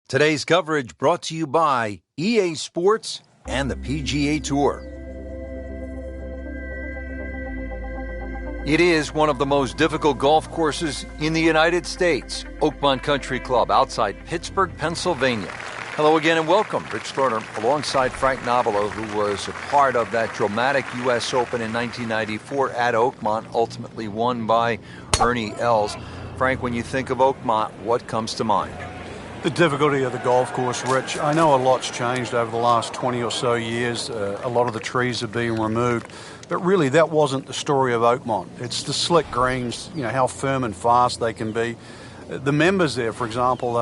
Today's coverage brought to you by EA Sports and the PGA Tour. It is one of the most difficult golf courses in the United States, Oakmont Country Club outside Pittsburgh, Pennsylvania. Hello again and welcome. Rich Lerner alongside Frank Nobilo, who was a part of that dramatic U.S. Open in 1994 at Oakmont, ultimately won by Ernie Els. Frank, when you think of Oakmont, what comes to mind? The difficulty of the golf course, Rich. I know a lot's changed over the last 20 or so years. A lot of the trees are being removed. But really, that wasn't the story of Oakmont. It's the slick greens, how firm and fast they can be. The members there, for example,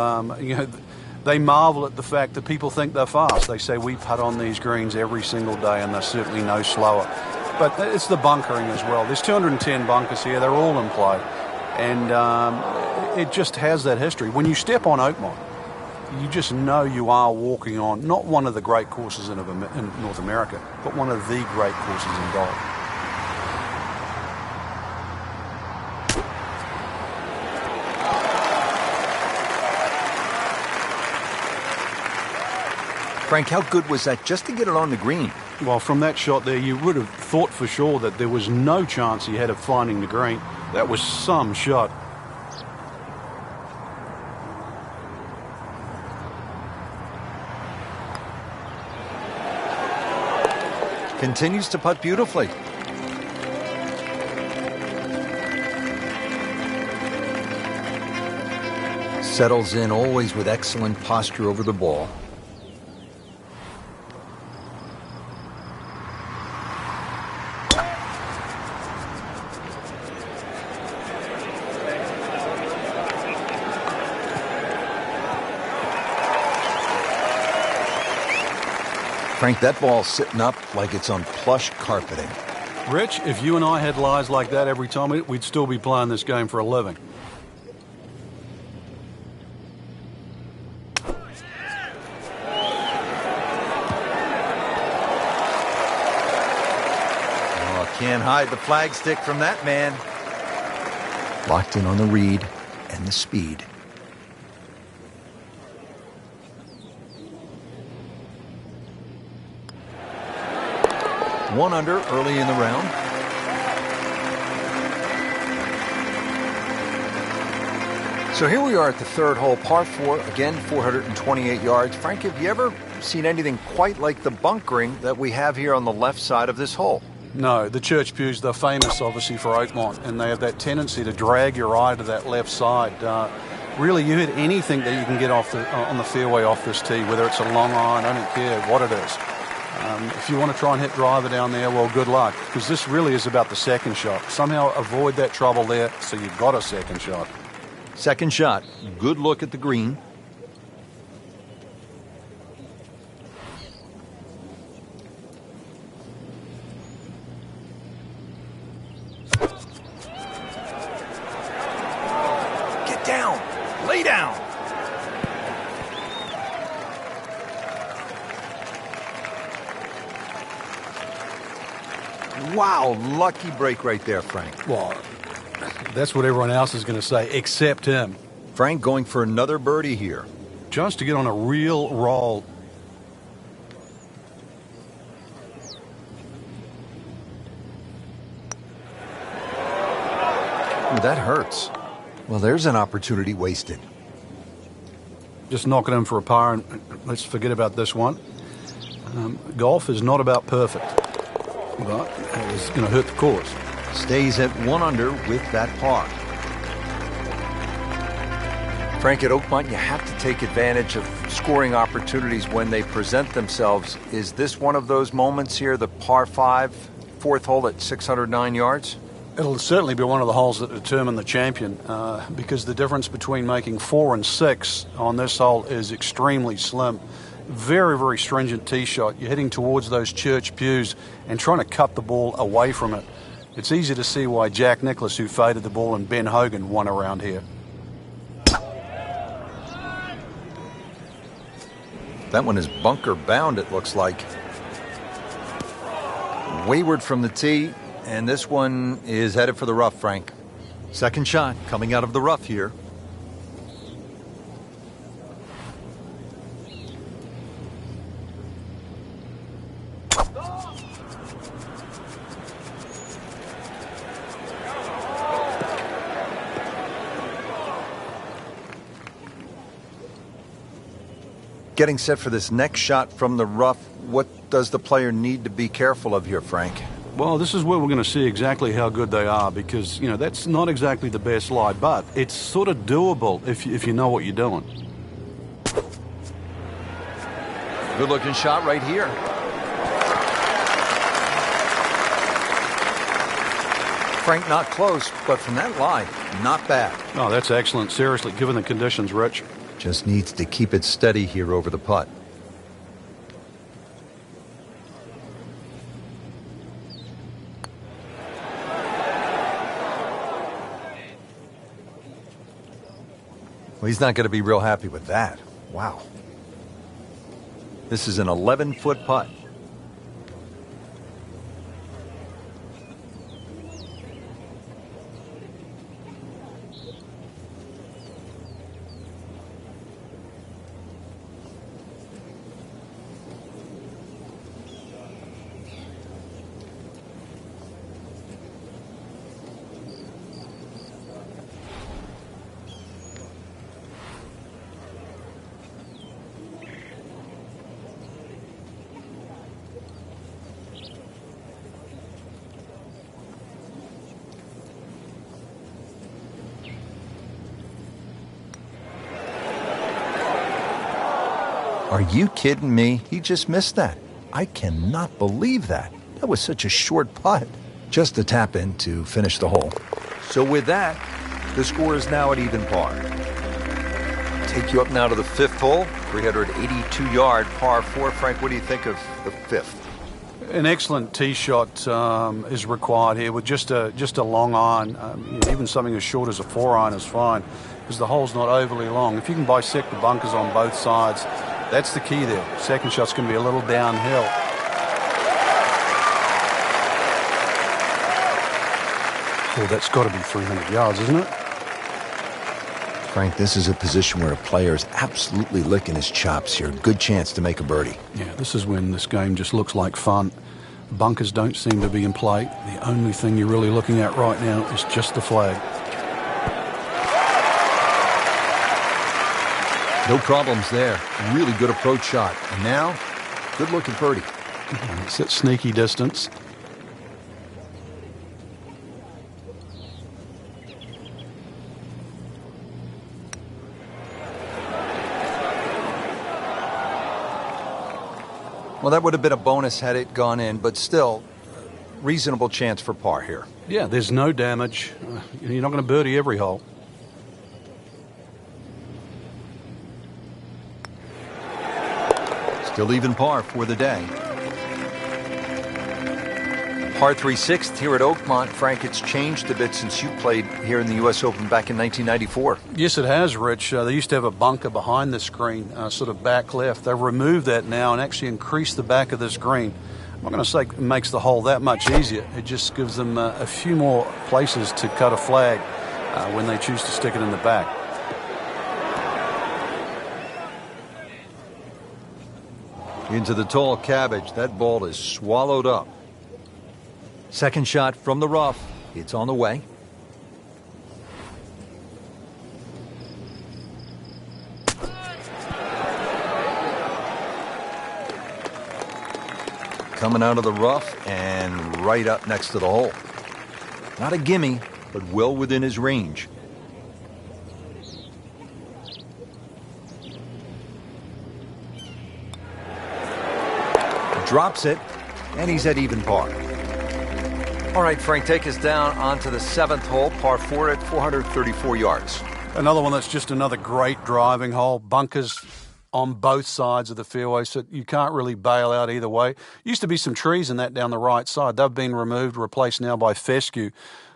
they marvel at the fact that people think they're fast. They say we putt on these greens every single day, and they're certainly no slower. But it's the bunkering as well. There's 210 bunkers here. They're all in play. And it just has that history. When you step on Oakmont, you just know you are walking on not one of the great courses in North America, but one of the great courses in golf. Frank, how good was that just to get it on the green? Well, from that shot there, you would have thought for sure that there was no chance he had of finding the green. That was some shot. Continues to putt beautifully. Settles in always with excellent posture over the ball. Frank, that ball's sitting up like it's on plush carpeting. Rich, if you and I had lies like that every time, we'd still be playing this game for a living. Oh, can't hide the flagstick from that man. Locked in on the read and the speed. One under early in the round. So here we are at the third hole, par 4, again 428 yards. Frank, have you ever seen anything quite like the bunkering that we have here on the left side of this hole? No, the church pews, they're famous obviously for Oakmont, and they have that tendency to drag your eye to that left side. Really, you hit anything that you can get off on the fairway off this tee, whether it's a long iron, I don't care what it is. If you want to try and hit driver down there, well, good luck, because this really is about the second shot. Somehow avoid that trouble there so you've got a second shot. Second shot. Good look at the green. Get down. Lay down. Wow, lucky break right there, Frank. Well, that's what everyone else is going to say, except him. Frank going for another birdie here. Just to get on a real roll. Ooh, that hurts. Well, there's an opportunity wasted. Just knocking him for a par, and let's forget about this one. Golf is not about perfect, but it's going to hurt the course. Stays at 1 under with that par. Frank, at Oakmont, you have to take advantage of scoring opportunities when they present themselves. Is this one of those moments here, the par 5, fourth hole at 609 yards? It'll certainly be one of the holes that determine the champion because the difference between making 4 and 6 on this hole is extremely slim. Very, very stringent tee shot. You're heading towards those church pews and trying to cut the ball away from it. It's easy to see why Jack Nicklaus, who faded the ball, and Ben Hogan won around here. That one is bunker bound, it looks like. Wayward from the tee, and this one is headed for the rough, Frank. Second shot coming out of the rough here. Getting set for this next shot from the rough, what does the player need to be careful of here, Frank? Well, this is where we're going to see exactly how good they are because, you know, that's not exactly the best lie, but it's sort of doable if you know what you're doing. Good-looking shot right here. Frank, not close, but from that lie, not bad. Oh, that's excellent. Seriously, given the conditions, Rich. Just needs to keep it steady here over the putt. Well, he's not going to be real happy with that. Wow. This is an 11-foot putt. Are you kidding me? He just missed that. I cannot believe that. That was such a short putt. Just a tap in to finish the hole. So with that, the score is now at even par. Take you up now to the fifth hole, 382-yard par 4. Frank, what do you think of the fifth? An excellent tee shot is required here with just a long iron. Even something as short as a 4-iron is fine because the hole's not overly long. If you can bisect the bunkers on both sides, that's the key there. Second shot's going to be a little downhill. Oh, that's got to be 300 yards, isn't it? Frank, this is a position where a player is absolutely licking his chops here. Good chance to make a birdie. Yeah, this is when this game just looks like fun. Bunkers don't seem to be in play. The only thing you're really looking at right now is just the flag. No problems there. Really good approach shot. And now, good looking birdie. It's at sneaky distance. Well, that would have been a bonus had it gone in, but still, reasonable chance for par here. Yeah, there's no damage. You're not going to birdie every hole. Still even par for the day. Par 3 sixth here at Oakmont. Frank, it's changed a bit since you played here in the U.S. Open back in 1994. Yes, it has, Rich. They used to have a bunker behind the screen, sort of back left. They've removed that now and actually increased the back of this green. I'm not going to say it makes the hole that much easier. It just gives them a few more places to cut a flag when they choose to stick it in the back. Into the tall cabbage. That ball is swallowed up. Second shot from the rough. It's on the way. Coming out of the rough and right up next to the hole. Not a gimme, but well within his range. Drops it, and he's at even par. All right, Frank, take us down onto the 7th hole, par 4 at 434 yards. Another one that's just another great driving hole. Bunkers on both sides of the fairway, so you can't really bail out either way. Used to be some trees in that down the right side. They've been removed, replaced now by fescue.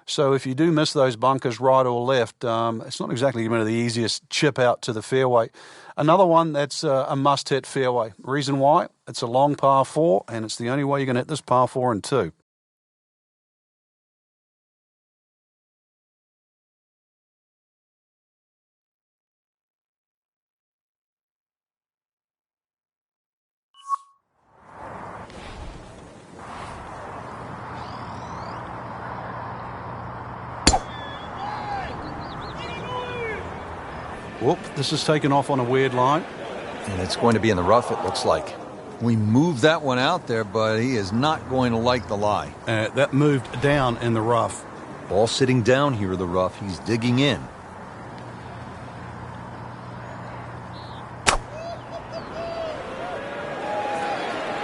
So if you do miss those bunkers right or left, it's not exactly the easiest chip out to the fairway. Another one that's a must-hit fairway. Reason why? It's a long par 4, and it's the only way you're going to hit this par 4 in 2. Whoop, this is taken off on a weird line. And it's going to be in the rough, it looks like. We moved that one out there, but he is not going to like the lie. That moved down in the rough. Ball sitting down here in the rough. He's digging in.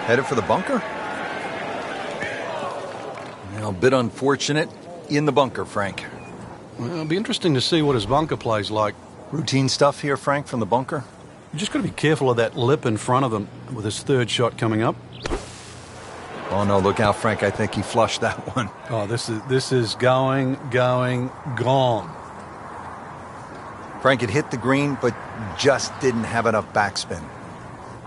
Headed for the bunker? Now, a bit unfortunate in the bunker, Frank. Well, it'll be interesting to see what his bunker plays like. Routine stuff here, Frank, from the bunker? You just got to be careful of that lip in front of him with his third shot coming up. Oh, no, look out, Frank. I think he flushed that one. Oh, this is going, gone. Frank, it hit the green, but just didn't have enough backspin.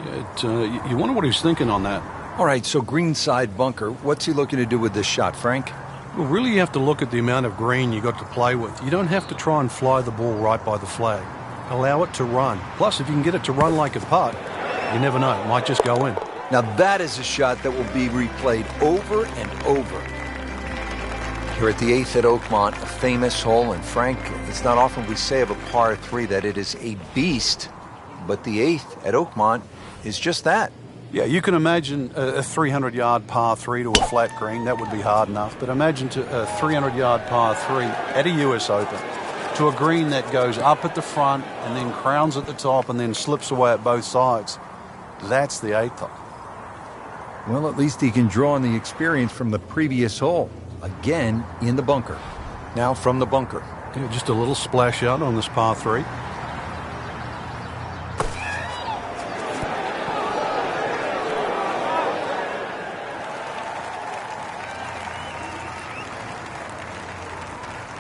Yeah, you wonder what he's thinking on that. All right, so greenside bunker. What's he looking to do with this shot, Frank? Well, really you have to look at the amount of green you got to play with. You don't have to try and fly the ball right by the flag. Allow it to run. Plus, if you can get it to run like a putt, you never know. It might just go in. Now, that is a shot that will be replayed over and over. Here at the 8th at Oakmont, a famous hole. And Frank, it's not often we say of a par 3 that it is a beast, but the 8th at Oakmont is just that. Yeah, you can imagine a 300-yard par 3 to a flat green. That would be hard enough. But imagine a 300-yard par 3 at a US Open to a green that goes up at the front and then crowns at the top and then slips away at both sides. That's the 8th hole. Well, at least he can draw on the experience from the previous hole. Again, in the bunker. Now from the bunker. Yeah, just a little splash out on this par 3.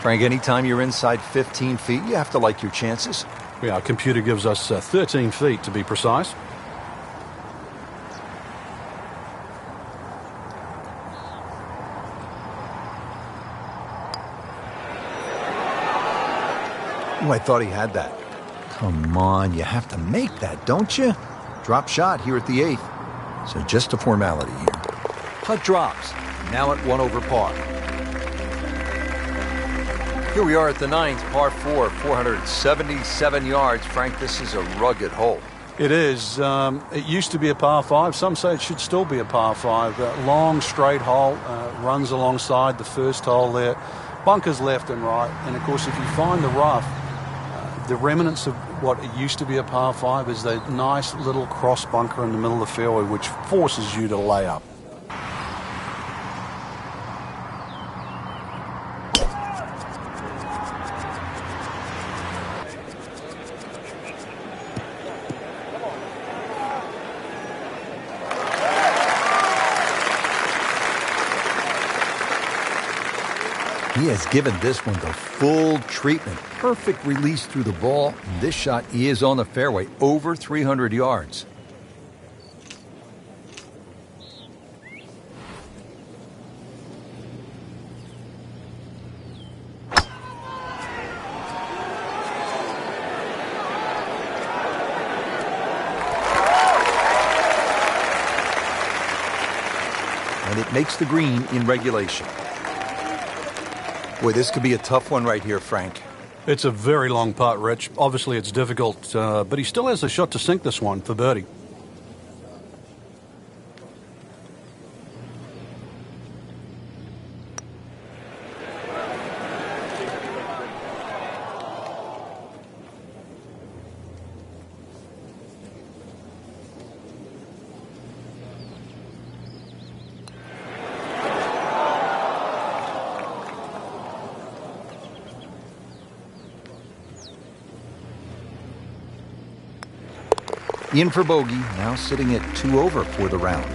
Frank, anytime you're inside 15 feet, you have to like your chances. Yeah, our computer gives us 13 feet to be precise. Oh, I thought he had that. Come on, you have to make that, don't you? Drop shot here at the 8th. So just a formality here. Putt drops. Now at 1 over par. Here we are at the 9th, par 4, 477 yards. Frank, this is a rugged hole. It is. It used to be a par 5. Some say it should still be a par 5. Long, straight hole, runs alongside the first hole there. Bunkers left and right. And, of course, if you find the rough, the remnants of what it used to be a par 5 is that nice little cross bunker in the middle of the fairway, which forces you to lay up. He has given this one the full treatment. Perfect release through the ball. This shot is on the fairway, over 300 yards. And it makes the green in regulation. Boy, this could be a tough one right here, Frank. It's a very long putt, Rich. Obviously, it's difficult, but he still has a shot to sink this one for birdie. In for bogey, now sitting at 2 over for the round.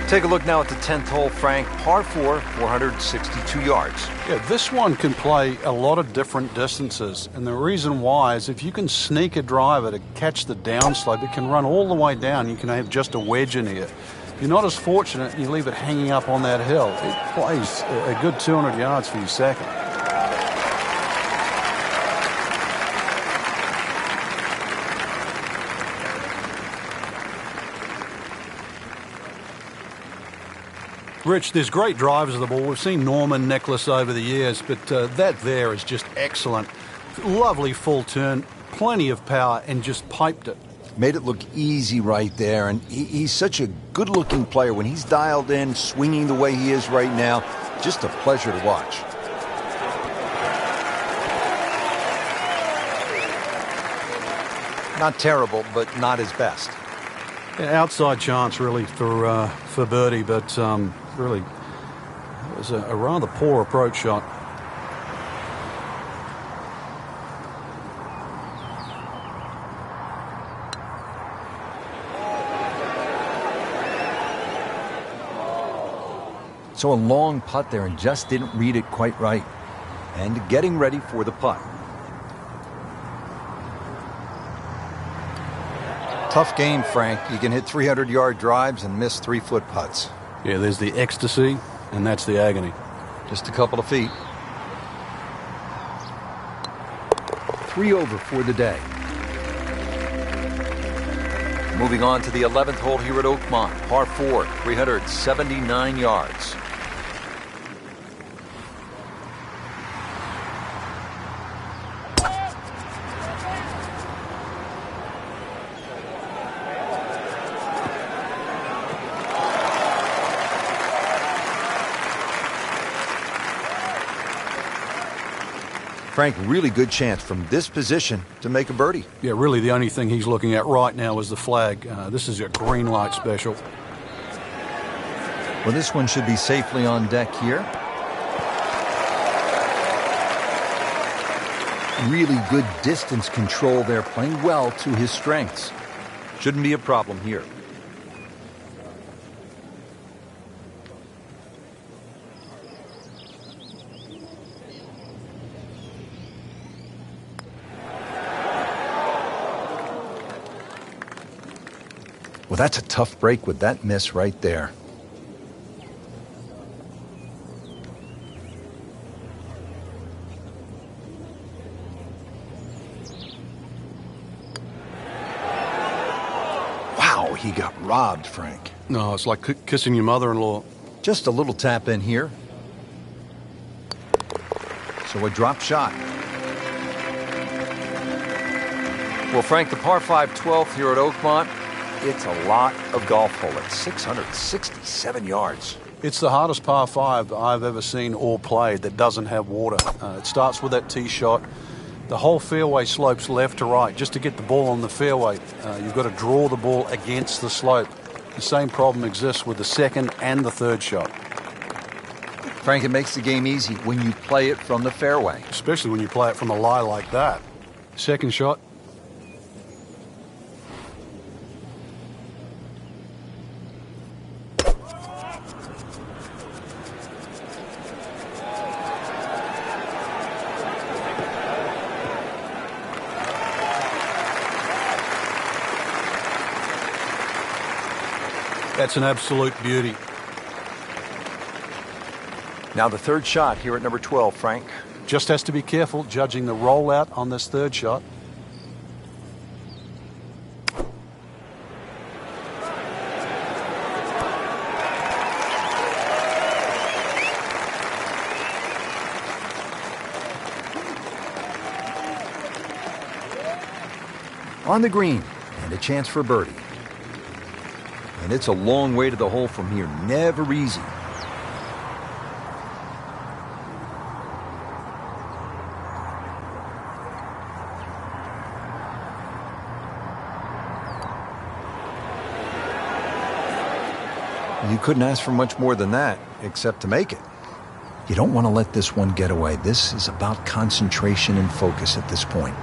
Take a look now at the 10th hole, Frank. Par 4, 462 yards. Yeah, this one can play a lot of different distances. And the reason why is if you can sneak a driver to catch the downslope, it can run all the way down. You can have just a wedge in here. If you're not as fortunate and you leave it hanging up on that hill, it plays a good 200 yards for your second. Rich, there's great drivers of the ball. We've seen Norman, Nicholas over the years, but that there is just excellent. Lovely full turn, plenty of power, and just piped it. Made it look easy right there, and he's such a good-looking player. When he's dialed in, swinging the way he is right now, just a pleasure to watch. Not terrible, but not his best. Yeah, outside chance, really, for birdie, but really, it was a rather poor approach shot. So a long putt there and just didn't read it quite right. And getting ready for the putt. Tough game, Frank. You can hit 300-yard drives and miss 3-foot putts. Yeah, there's the ecstasy, and that's the agony. Just a couple of feet. 3 over for the day. Moving on to the 11th hole here at Oakmont. Par 4, 379 yards. Frank, really good chance from this position to make a birdie. Yeah, really the only thing he's looking at right now is the flag. This is a green light special. Well, this one should be safely on deck here. Really good distance control there, playing well to his strengths. Shouldn't be a problem here. Well, that's a tough break with that miss right there. Wow, he got robbed, Frank. No, it's like kissing your mother-in-law. Just a little tap in here. So a drop shot. Well, Frank, the par 5 12th here at Oakmont, it's a lot of golf hole at 667 yards. It's the hardest par 5 I've ever seen or played that doesn't have water. It starts with that tee shot. The whole fairway slopes left to right. Just to get the ball on the fairway, you've got to draw the ball against the slope. The same problem exists with the second and the third shot. Frank, it makes the game easy when you play it from the fairway. Especially when you play it from a lie like that. Second shot. That's an absolute beauty. Now the third shot here at number 12, Frank. Just has to be careful judging the rollout on this third shot. On the green, and a chance for birdie. And it's a long way to the hole from here. Never easy. You couldn't ask for much more than that, except to make it. You don't want to let this one get away. This is about concentration and focus at this point.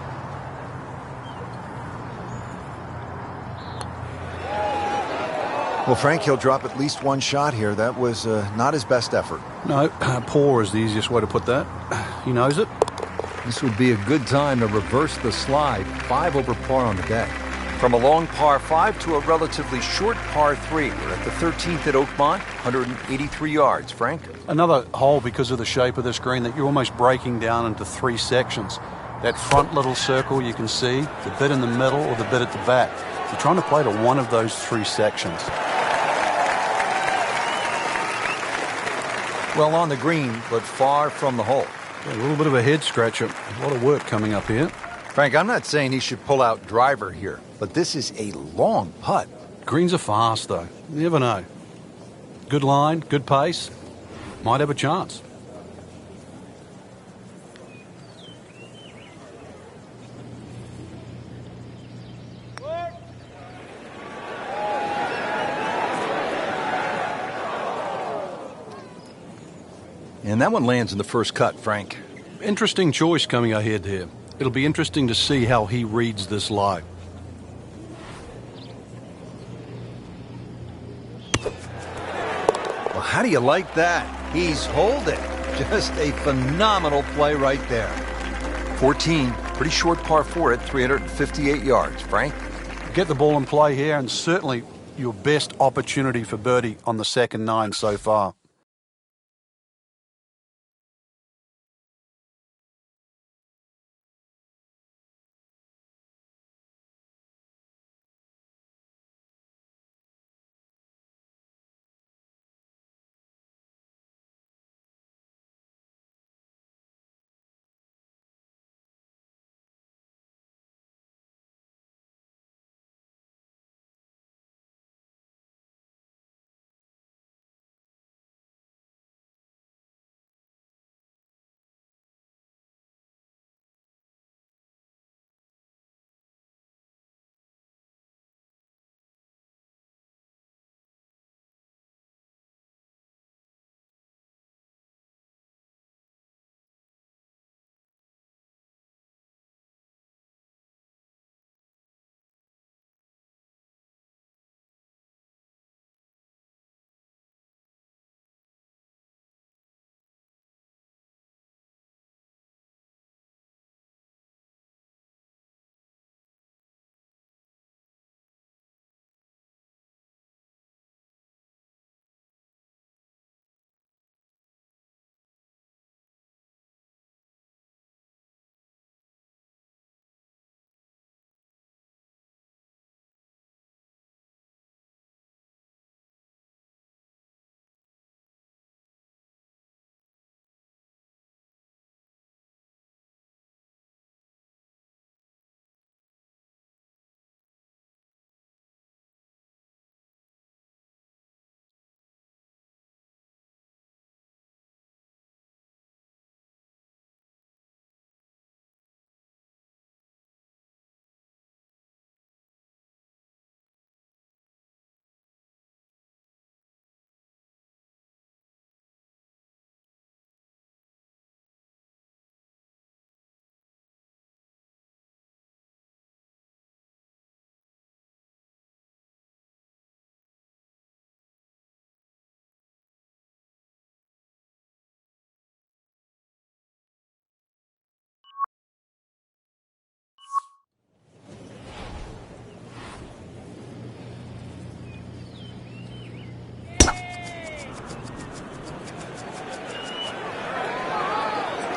Well, Frank, he'll drop at least one shot here. That was not his best effort. No, poor is the easiest way to put that. He knows it. This would be a good time to reverse the slide. 5 over par on the day. From a long par 5 to a relatively short par 3. We're at the 13th at Oakmont, 183 yards. Frank? Another hole because of the shape of this green that you're almost breaking down into 3 sections. That front little circle you can see, the bit in the middle or the bit at the back. You're trying to play to one of those 3 sections. Well on the green, but far from the hole. Yeah, a little bit of a head scratcher. A lot of work coming up here. Frank, I'm not saying he should pull out driver here, but this is a long putt. Greens are fast, though. You never know. Good line, good pace. Might have a chance. And that one lands in the first cut, Frank. Interesting choice coming ahead here. It'll be interesting to see how he reads this lie. Well, how do you like that? He's holding. Just a phenomenal play right there. 14, pretty short par 4 at 358 yards. Frank? Get the ball in play here, and certainly your best opportunity for birdie on the second 9 so far.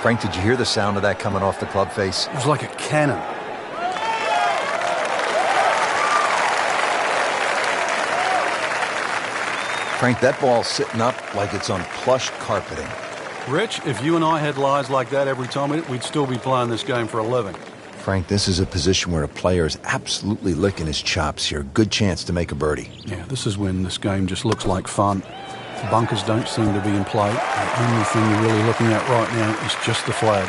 Frank, did you hear the sound of that coming off the club face? It was like a cannon. Frank, that ball's sitting up like it's on plush carpeting. Rich, if you and I had lies like that every time, we'd still be playing this game for a living. Frank, this is a position where a player is absolutely licking his chops here. Good chance to make a birdie. Yeah, this is when this game just looks like fun. Bunkers don't seem to be in play. The only thing you're really looking at right now is just the flag.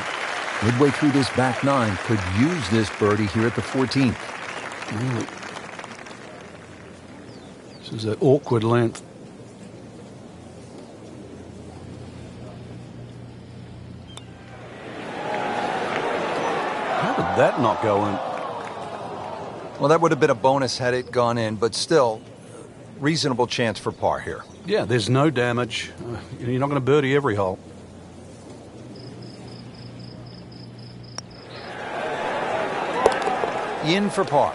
Midway through this back 9, could use this birdie here at the 14th. Really? This is an awkward length. How did that not go in? Well, that would have been a bonus had it gone in, but still, reasonable chance for par here. Yeah, there's no damage. You're not going to birdie every hole. In for par.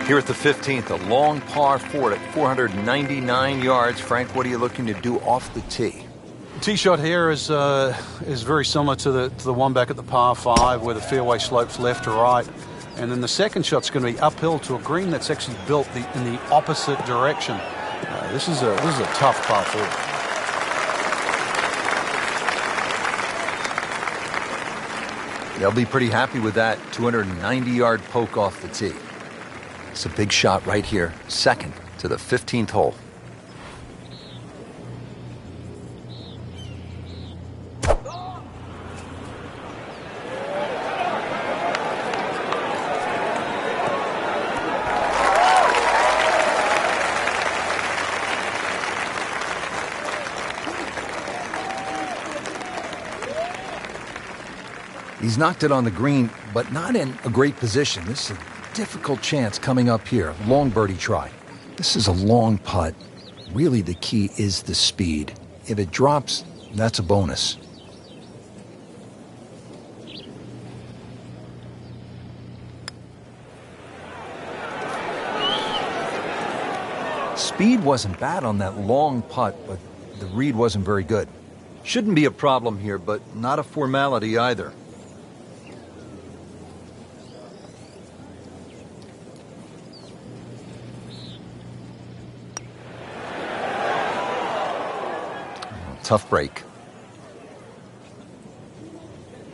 Here at the 15th, a long par 4 at 499 yards. Frank, what are you looking to do off the tee? Tee shot here is very similar to the one back at the par 5, where the fairway slopes left to right. And then the second shot's going to be uphill to a green that's actually built in the opposite direction. This is a tough par 4. They'll be pretty happy with that 290-yard poke off the tee. It's a big shot right here, second to the 15th hole. He's knocked it on the green, but not in a great position. This is a difficult chance coming up here. Long birdie try. This is a long putt. Really, the key is the speed. If it drops, that's a bonus. Speed wasn't bad on that long putt, but the read wasn't very good. Shouldn't be a problem here, but not a formality either. Tough break.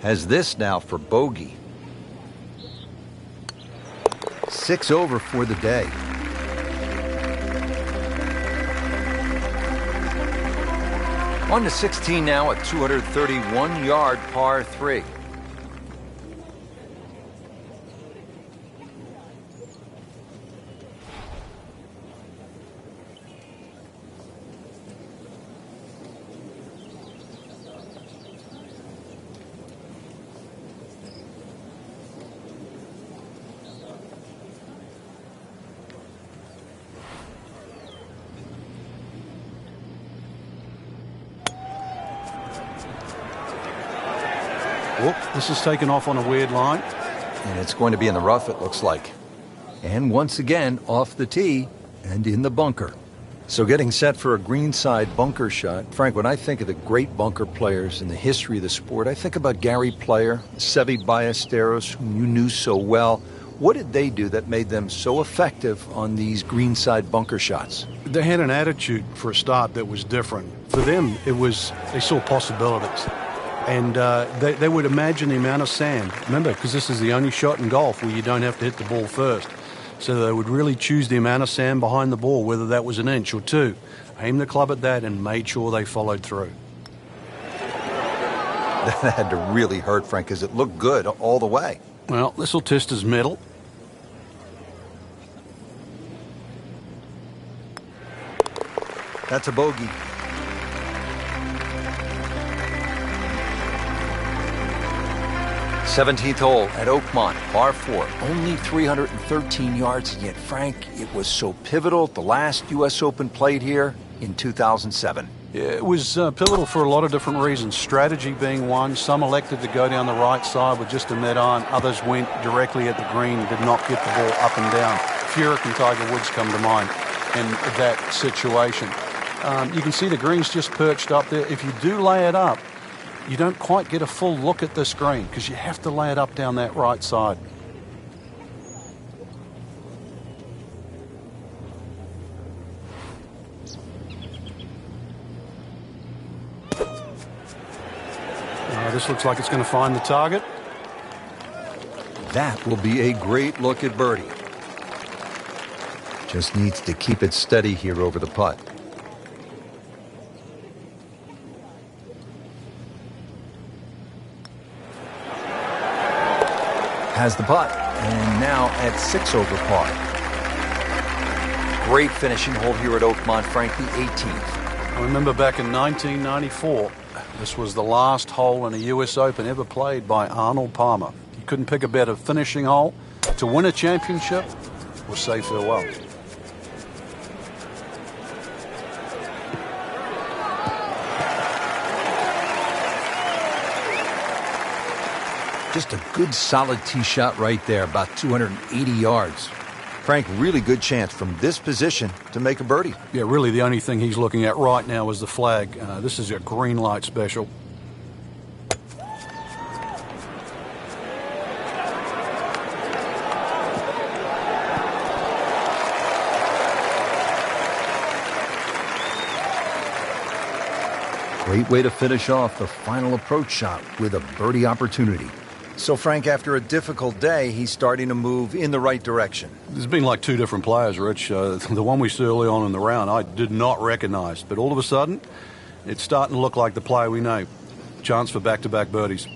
Has this now for bogey. 6 over for the day. On to 16 now, a 231-yard par 3. Whoop, this is taken off on a weird line. And it's going to be in the rough, it looks like. And once again, off the tee and in the bunker. So getting set for a greenside bunker shot. Frank, when I think of the great bunker players in the history of the sport, I think about Gary Player, Seve Ballesteros, whom you knew so well. What did they do that made them so effective on these greenside bunker shots? They had an attitude for a start that was different. For them, they saw possibilities. And they would imagine the amount of sand. Remember, because this is the only shot in golf where you don't have to hit the ball first. So they would really choose the amount of sand behind the ball, whether that was an inch or two. Aim the club at that and made sure they followed through. That had to really hurt, Frank, because it looked good all the way. Well, this will test his mettle. That's a bogey. Seventeenth hole at Oakmont, par 4, only 313 yards, and yet, Frank, it was so pivotal. The last U.S. Open played here in 2007. Yeah, it was pivotal for a lot of different reasons. Strategy being one. Some elected to go down the right side with just a net iron. Others went directly at the green and did not get the ball up and down. Furyk and Tiger Woods come to mind in that situation. You can see the green's just perched up there. If you do lay it up, you don't quite get a full look at this green because you have to lay it up down that right side. This looks like it's going to find the target. That will be a great look at birdie. Just needs to keep it steady here over the putt. Has the putt, and now at 6 over par. Great finishing hole here at Oakmont, Frank, the 18th. I remember back in 1994, this was the last hole in a U.S. Open ever played by Arnold Palmer. He couldn't pick a better finishing hole to win a championship will say farewell. Just a good solid tee shot right there, about 280 yards. Frank, really good chance from this position to make a birdie. Yeah, really the only thing he's looking at right now is the flag. This is a green light special. Great way to finish off the final approach shot with a birdie opportunity. So, Frank, after a difficult day, he's starting to move in the right direction. There's been like two different players, Rich. The one we saw early on in the round, I did not recognize. But all of a sudden, it's starting to look like the player we know. Chance for back-to-back birdies.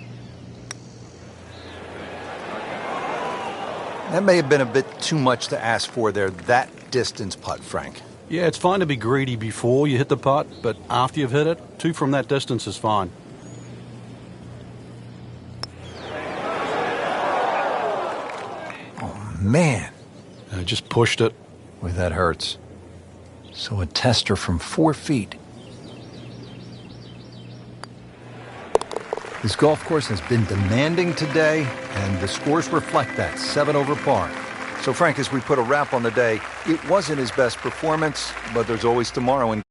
That may have been a bit too much to ask for there, that distance putt, Frank. Yeah, it's fine to be greedy before you hit the putt, but after you've hit it, 2 from that distance is fine. Man. Just pushed it. Boy, that hurts. So a tester from 4 feet. This golf course has been demanding today, and the scores reflect that, 7 over par. So, Frank, as we put a wrap on the day, it wasn't his best performance, but there's always tomorrow.